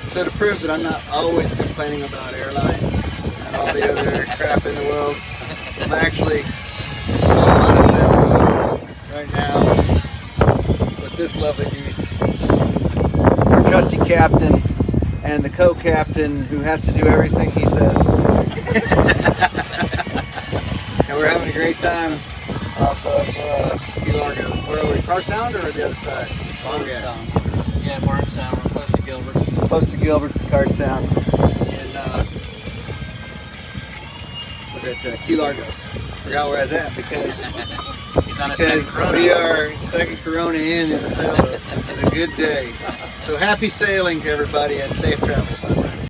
So to prove that I'm not always complaining about airlines and all the other crap in the world, I'm actually on a sailboat right now with this lovely beast. Our trusty captain and the co-captain who has to do everything he says. And we're having a great time off of Key Largo. Where are we? Car Sound or the other side? Barnstown. Yeah, Barnstown. We're close to Gilbert. Close to Gilbert's and Car Sound. And was it Key Largo? Forgot where I was at because we are second Corona in the sailboat. This is a good day. So happy sailing to everybody and safe travels.